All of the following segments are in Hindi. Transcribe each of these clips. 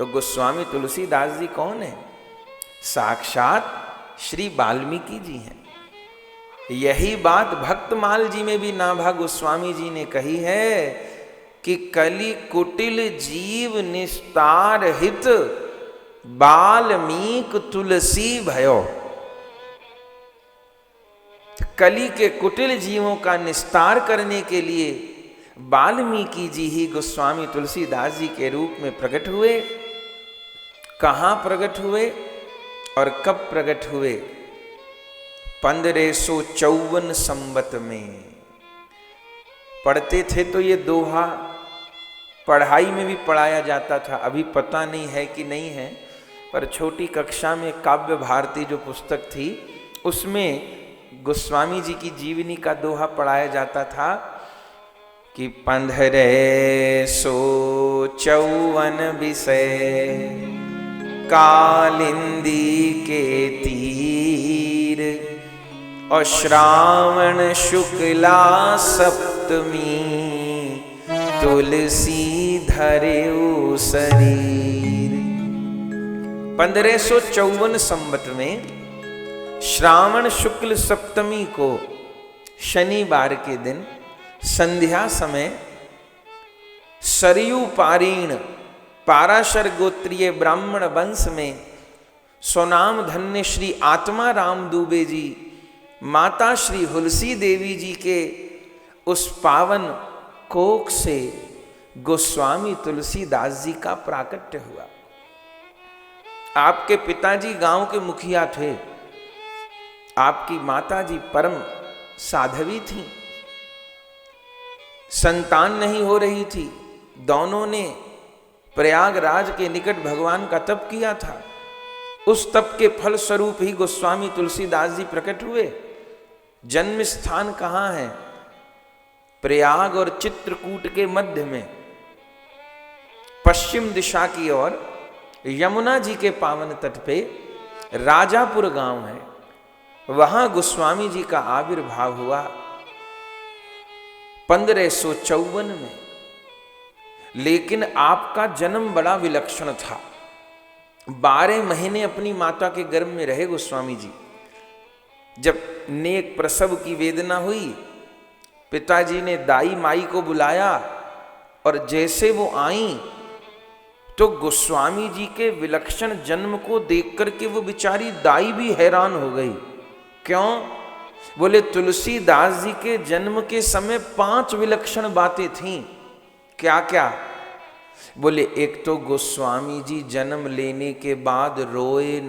तो गोस्वामी तुलसीदास जी कौन है? साक्षात श्री वाल्मीकि जी हैं। यही बात भक्तमाल जी में भी नाभा गोस्वामी जी ने कही है कि कलि कुटिल जीव निस्तार हित वाल्मीकि तुलसी भयो। कलि के कुटिल जीवों का निस्तार करने के लिए वाल्मीकि जी ही गोस्वामी तुलसीदास जी के रूप में प्रकट हुए। कहाँ प्रकट हुए और कब प्रकट हुए? 1554 संवत में। पढ़ते थे तो ये दोहा पढ़ाई में भी पढ़ाया जाता था, अभी पता नहीं है कि नहीं है, पर छोटी कक्षा में काव्य भारती जो पुस्तक थी उसमें गोस्वामी जी की जीवनी का दोहा पढ़ाया जाता था कि 1554 विषय कालिंदी के तीर और श्रावण शुक्ला सप्तमी तुलसी धरेऊ शरीर। 1554 संवत में श्रावण शुक्ल सप्तमी को शनिवार के दिन संध्या समय सरयू पारीण पाराशर गोत्रीय ब्राह्मण वंश में स्वनाम धन्य श्री आत्मा राम दुबे जी माता श्री हुलसी देवी जी के उस पावन कोख से गोस्वामी तुलसीदास जी का प्राकट्य हुआ। आपके पिताजी गांव के मुखिया थे, आपकी माताजी परम साध्वी थी, संतान नहीं हो रही थी। दोनों ने प्रयागराज के निकट भगवान का तप किया था। उस तप के फल स्वरूप ही गोस्वामी तुलसीदास जी प्रकट हुए। जन्म स्थान कहाँ है? प्रयाग और चित्रकूट के मध्य में पश्चिम दिशा की ओर यमुना जी के पावन तट पे राजापुर गांव है, वहां गोस्वामी जी का आविर्भाव हुआ 1554 में। लेकिन आपका जन्म बड़ा विलक्षण था। 12 महीने अपनी माता के गर्भ में रहे गोस्वामी जी। जब नेक प्रसव की वेदना हुई, पिताजी ने दाई माई को बुलाया और जैसे वो आई तो गोस्वामी जी के विलक्षण जन्म को देख करके वो बेचारी दाई भी हैरान हो गई। क्यों? बोले तुलसीदास जी के जन्म के समय 5 विलक्षण बातें थीं। क्या क्या? बोले एक तो गोस्वामी जी जन्म लेने के बाद रोए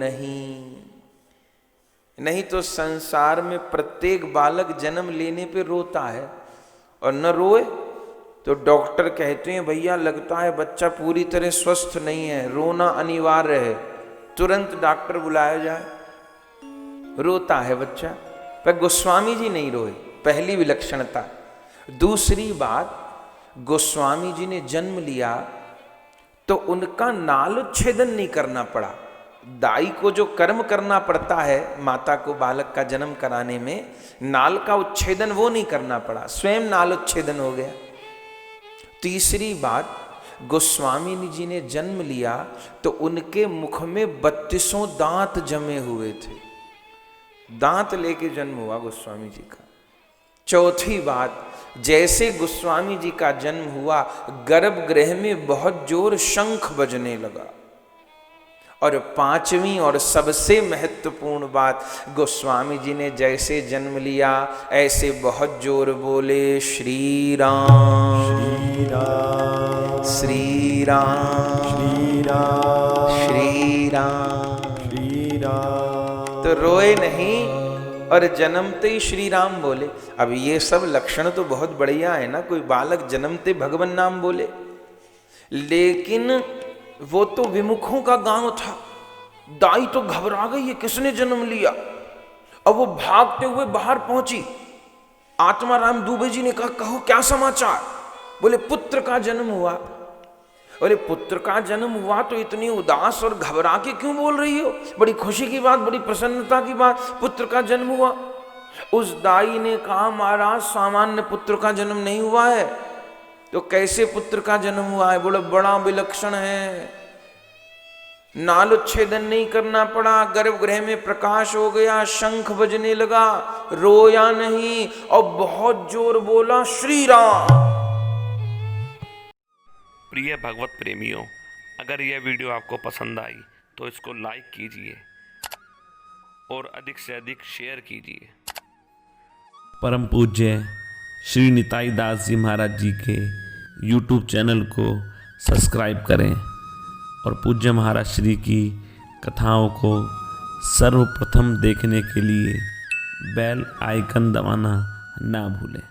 नहीं तो संसार में प्रत्येक बालक जन्म लेने पे रोता है, और न रोए तो डॉक्टर कहते हैं भैया लगता है बच्चा पूरी तरह स्वस्थ नहीं है, रोना अनिवार्य है, तुरंत डॉक्टर बुलाया जाए। रोता है बच्चा, पर गोस्वामी जी नहीं रोए, पहली विलक्षणता। दूसरी बात, गोस्वामी जी ने जन्म लिया तो उनका नालोच्छेदन नहीं करना पड़ा। दाई को जो कर्म करना पड़ता है माता को बालक का जन्म कराने में, नाल का उच्छेदन वो नहीं करना पड़ा, स्वयं नालोच्छेदन हो गया। तीसरी बात, गोस्वामी जी ने जन्म लिया तो उनके मुख में 32 दांत जमे हुए थे। दांत लेके जन्म हुआ गोस्वामी जी का। चौथी बात, जैसे गोस्वामी जी का जन्म हुआ गर्भगृह में बहुत जोर शंख बजने लगा। और 5वीं और सबसे महत्वपूर्ण बात, गोस्वामी जी ने जैसे जन्म लिया ऐसे बहुत जोर बोले श्री राम श्री राम श्री राम श्री राम श्री राम श्री राम। तो रोए नहीं और जन्मते ही श्री राम बोले। अब ये सब लक्षण तो बहुत बढ़िया है ना, कोई बालक जन्मते भगवान नाम बोले। लेकिन वो तो विमुखों का गांव था। दाई तो घबरा गई, है किसने जन्म लिया। अब वो भागते हुए बाहर पहुंची। आत्मा राम दुबे जी ने कहा कहो क्या समाचार। बोले पुत्र का जन्म हुआ। बोले पुत्र का जन्म हुआ तो इतनी उदास और घबरा के क्यों बोल रही हो? बड़ी खुशी की बात, बड़ी प्रसन्नता की बात, पुत्र का जन्म हुआ। उस दाई ने कहा महाराज सामान्य पुत्र का जन्म नहीं हुआ है। तो कैसे पुत्र का जन्म हुआ है? बोले बड़ा विलक्षण है। नालोच्छेदन नहीं करना पड़ा, गर्भगृह में प्रकाश हो गया, शंख बजने लगा, रोया नहीं और बहुत जोर बोला श्री राम। प्रिय भगवत प्रेमियों, अगर यह वीडियो आपको पसंद आई तो इसको लाइक कीजिए और अधिक से अधिक शेयर कीजिए। परम पूज्य श्री निताई दास जी महाराज जी के YouTube चैनल को सब्सक्राइब करें और पूज्य महाराज श्री की कथाओं को सर्वप्रथम देखने के लिए बेल आइकन दबाना ना भूलें।